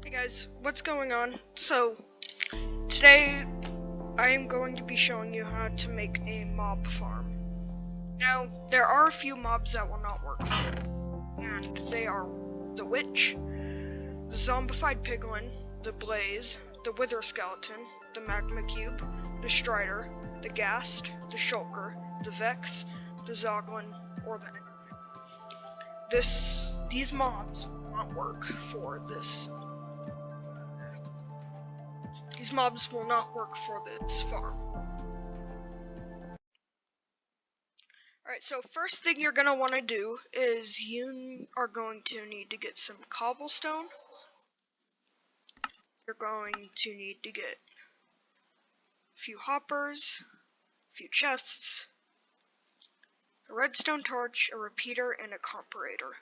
Hey guys, what's going on? So, today I am going to be showing you how to make a mob farm. Now, there are a few mobs that will not work for this, and they are the Witch, the Zombified Piglin, the Blaze, the Wither Skeleton, the Magma Cube, the Strider, the Ghast, the Shulker, the Vex, the Zoglin, or the Enderman. These mobs will not work for this. These mobs will not work for this farm. Alright, so first thing you're going to want to do is you are going to need to get some cobblestone. You're going to need to get a few hoppers, a few chests, a redstone torch, a repeater, and a comparator.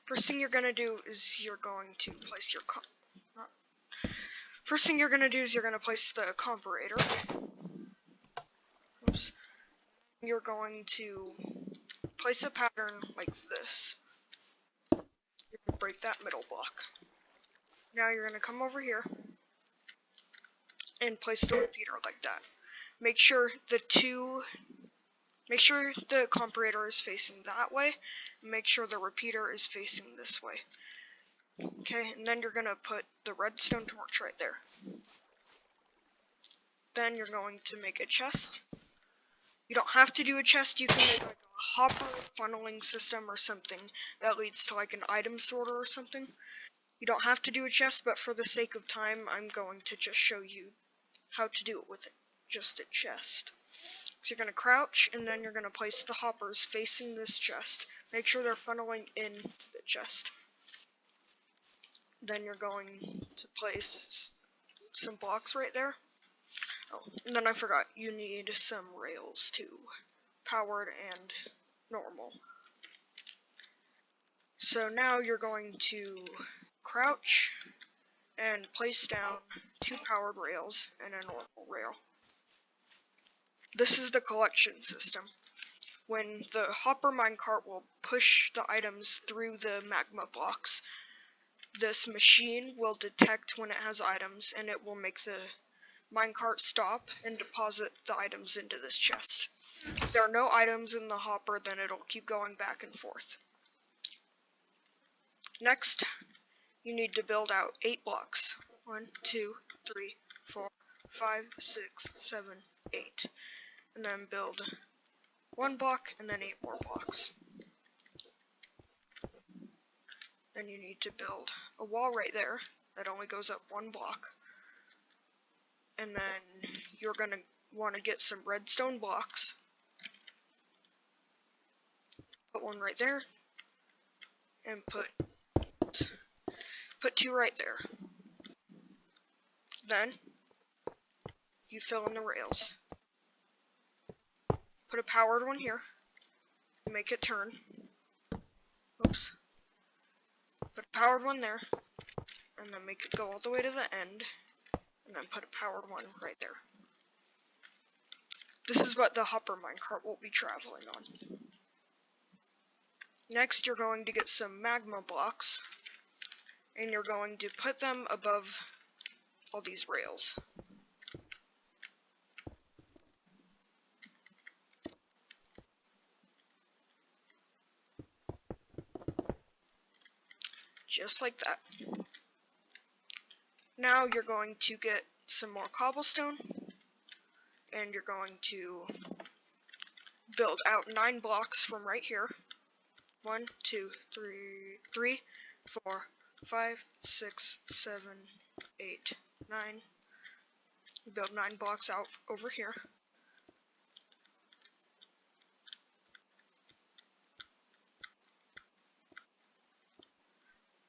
First thing you're going to do is you're going to place your place the comparator. Oops. You're going to place a pattern like this. You're going to break that middle block. Now you're going to come over here and place the repeater like that. Make sure the comparator is facing that way, and make sure the repeater is facing this way. Okay, and then you're going to put the redstone torch right there. Then you're going to make a chest. You don't have to do a chest, you can make like a hopper funneling system or something that leads to like an item sorter or something. You don't have to do a chest, but for the sake of time, I'm going to just show you how to do it with just a chest. So you're going to crouch, and then you're going to place the hoppers facing this chest. Make sure they're funneling into the chest. Then you're going to place some blocks right there. Oh, and then I forgot, you need some rails too. Powered and normal. So now you're going to crouch and place down 2 powered rails and a normal rail. This is the collection system. When the hopper minecart will push the items through the magma blocks, this machine will detect when it has items, and it will make the minecart stop and deposit the items into this chest. If there are no items in the hopper, then it'll keep going back and forth. Next, you need to build out 8 blocks. 1, 2, 3, 4, 5, 6, 7, 8. And then build 1 block and then 8 more blocks. Then you need to build a wall right there that only goes up 1 block. And then you're going to want to get some redstone blocks. Put 1 right there. And put 2 right there. Then you fill in the rails. Put a powered one here. Make it turn. Oops. Put a powered one there. And then make it go all the way to the end. And then put a powered one right there. This is what the hopper minecart will be traveling on. Next, you're going to get some magma blocks, and you're going to put them above all these rails. Just like that. Now you're going to get some more cobblestone, and you're going to build out 9 blocks from right here. 1, 2, 3, 4, 5, 6, 7, 8, 9. Build 9 blocks out over here.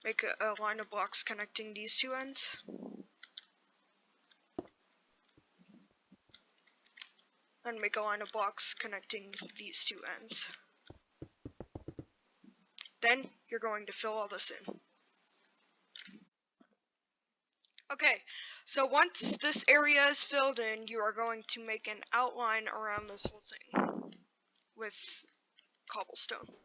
Make a line of blocks connecting these 2 ends. And make a line of blocks connecting these 2 ends. Then you're going to fill all this in. Okay, so once this area is filled in, you are going to make an outline around this whole thing with cobblestone.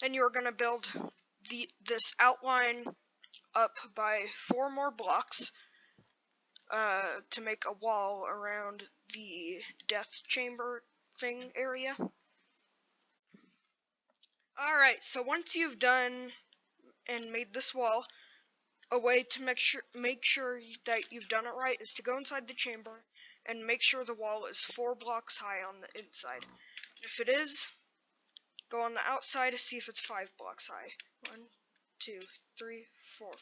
Then you're gonna build this outline up by 4 more blocks to make a wall around the death chamber thing area. Alright, so once you've done and made this wall, a way to make sure that you've done it right is to go inside the chamber and make sure the wall is 4 blocks high on the inside. If it is, go on the outside to see if it's 5 blocks high. 1, 2, 3, 4, 5.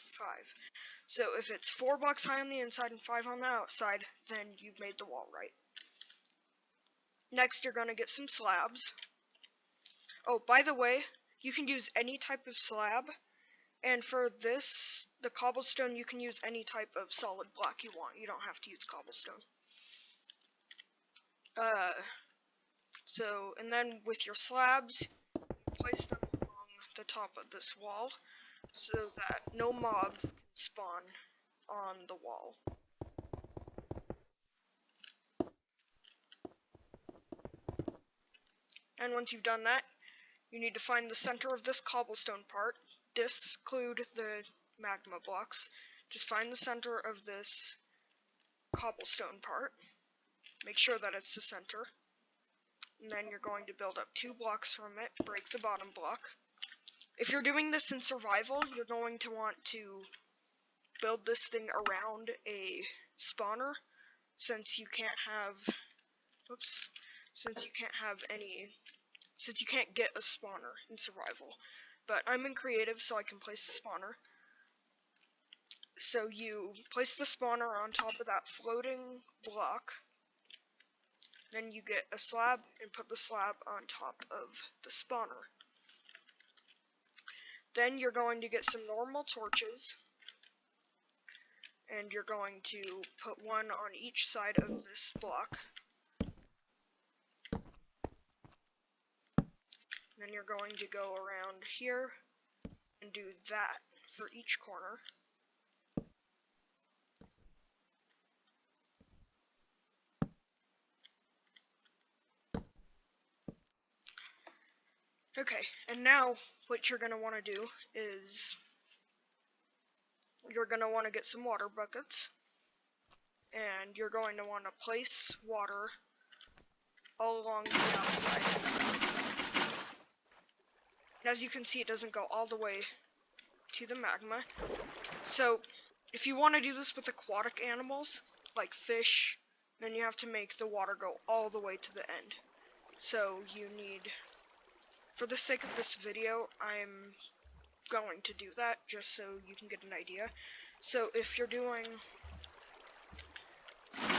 So if it's 4 blocks high on the inside and 5 on the outside, then you've made the wall right. Next, you're going to get some slabs. Oh, by the way, you can use any type of slab, and for this, the cobblestone, you can use any type of solid block you want. You don't have to use cobblestone. And then with your slabs, place them along the top of this wall so that no mobs can spawn on the wall. And once you've done that, you need to find the center of this cobblestone part. Disclude the magma blocks. Just find the center of this cobblestone part. Make sure that it's the center. And then you're going to build up 2 blocks from it. Break the bottom block. If you're doing this in survival, you're going to want to build this thing around a spawner, since you can't get a spawner in survival. But I'm in creative, so I can place the spawner. So you place the spawner on top of that floating block, then you get a slab and put the slab on top of the spawner. Then you're going to get some normal torches, and you're going to put one on each side of this block. Then you're going to go around here and do that for each corner. Okay, and now what you're going to want to do is you're going to want to get some water buckets, and you're going to want to place water all along the outside. And as you can see, it doesn't go all the way to the magma. So if you want to do this with aquatic animals, like fish, then you have to make the water go all the way to the end. So you need, for the sake of this video, I'm going to do that just so you can get an idea. So if you're doing,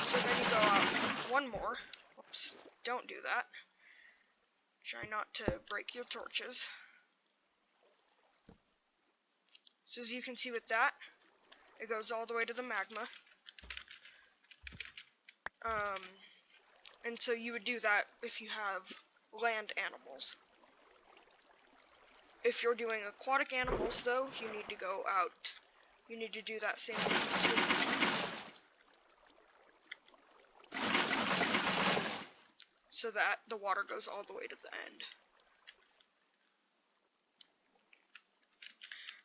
so then you go out 1 more. Whoops, don't do that. Try not to break your torches. So as you can see with that, it goes all the way to the magma. And so you would do that if you have land animals. If you're doing aquatic animals though, you need to go out. You need to do that same thing 2 times. So that the water goes all the way to the end.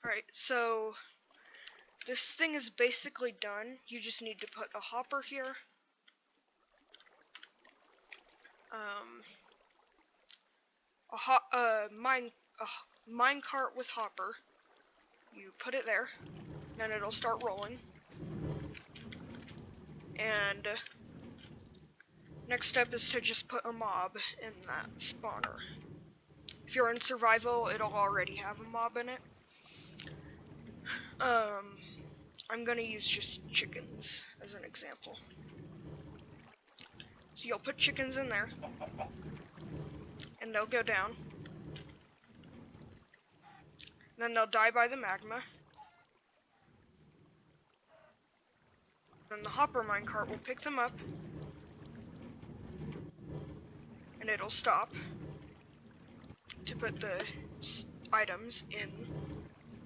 Alright, so this thing is basically done. You just need to put a hopper here. A minecart with hopper. You put it there, then it'll start rolling. And next step is to just put a mob in that spawner. If you're in survival, it'll already have a mob in it. I'm gonna use just chickens as an example. So you'll put chickens in there, and they'll go down. Then they'll die by the magma. Then the hopper minecart will pick them up, and it'll stop to put the items in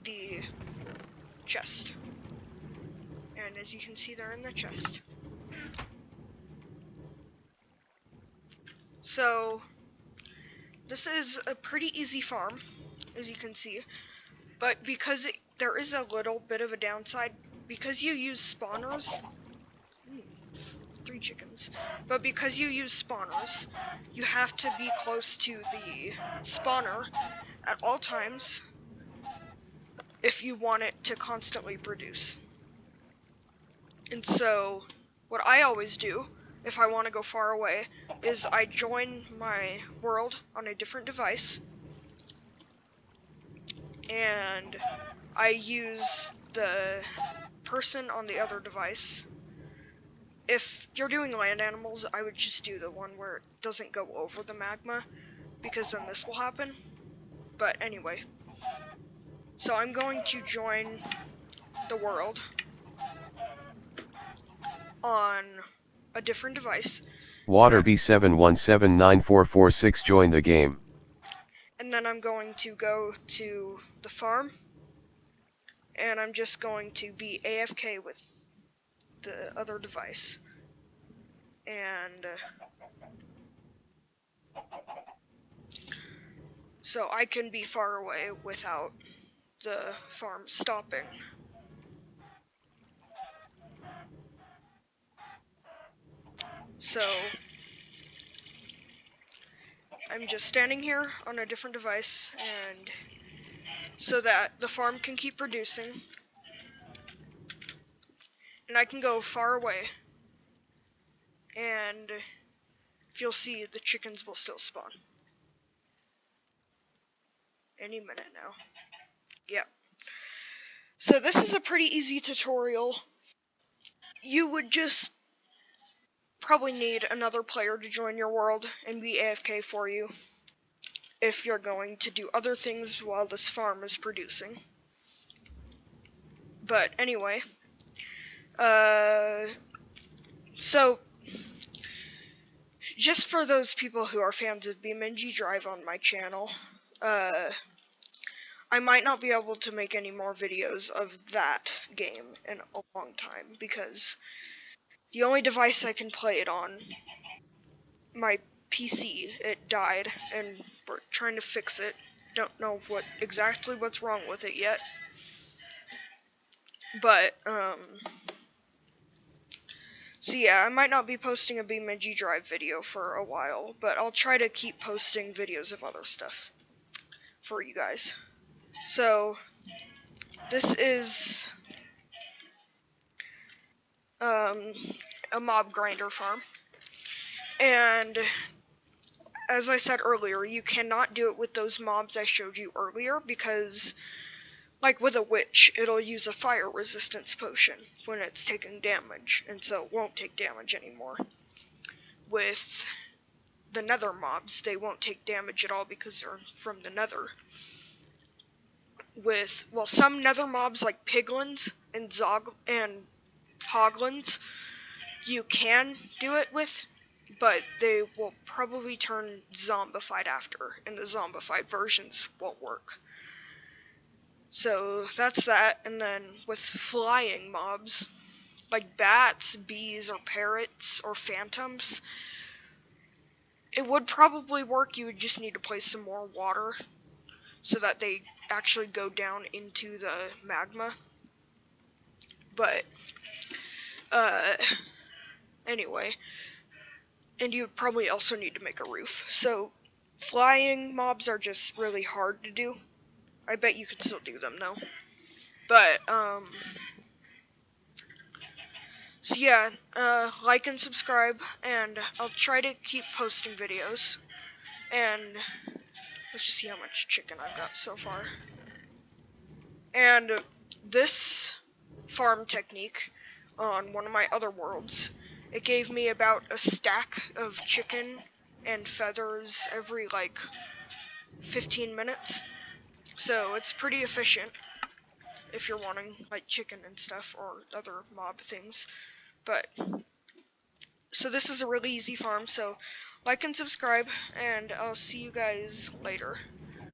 the chest. And as you can see, they're in the chest. So this is a pretty easy farm. as you can see. But because there is a little bit of a downside, because you use spawners, 3 chickens, but because you use spawners, you have to be close to the spawner at all times if you want it to constantly produce. And so, what I always do, if I want to go far away, is I join my world on a different device, and I use the person on the other device. If you're doing land animals, I would just do the one where it doesn't go over the magma, because then this will happen. But anyway, so I'm going to join the world on a different device. Water B71794446 join the game. And then I'm going to go to the farm, and I'm just going to be AFK with the other device. And so I can be far away without the farm stopping. So I'm just standing here on a different device, and so that the farm can keep producing, and I can go far away, and if you'll see, the chickens will still spawn any minute now. Yep. So this is a pretty easy tutorial. You would just probably need another player to join your world and be AFK for you if you're going to do other things while this farm is producing. But anyway, so just for those people who are fans of BeamNG Drive on my channel, I might not be able to make any more videos of that game in a long time, because the only device I can play it on, my PC, it died, and we're trying to fix it. Don't know exactly what's wrong with it yet. But, so yeah, I might not be posting a BeamNG Drive video for a while, but I'll try to keep posting videos of other stuff for you guys. So, this is a mob grinder farm, and as I said earlier, you cannot do it with those mobs I showed you earlier, because like with a witch, it'll use a fire resistance potion when it's taking damage, and so it won't take damage anymore. With the nether mobs, they won't take damage at all because they're from the nether. With, well, some nether mobs like piglins and hoglins, you can do it with, but they will probably turn zombified after, and the zombified versions won't work. So that's that. And then with flying mobs, like bats, bees, or parrots, or phantoms, it would probably work. You would just need to place some more water so that they actually go down into the magma. But, anyway, and you would probably also need to make a roof. So, flying mobs are just really hard to do. I bet you could still do them though. But, so yeah, like and subscribe, and I'll try to keep posting videos. And let's just see how much chicken I've got so far. And this farm technique on one of my other worlds, it gave me about a stack of chicken and feathers every like 15 minutes. So it's pretty efficient if you're wanting like chicken and stuff or other mob things. But so this is a really easy farm, so like and subscribe, and I'll see you guys later.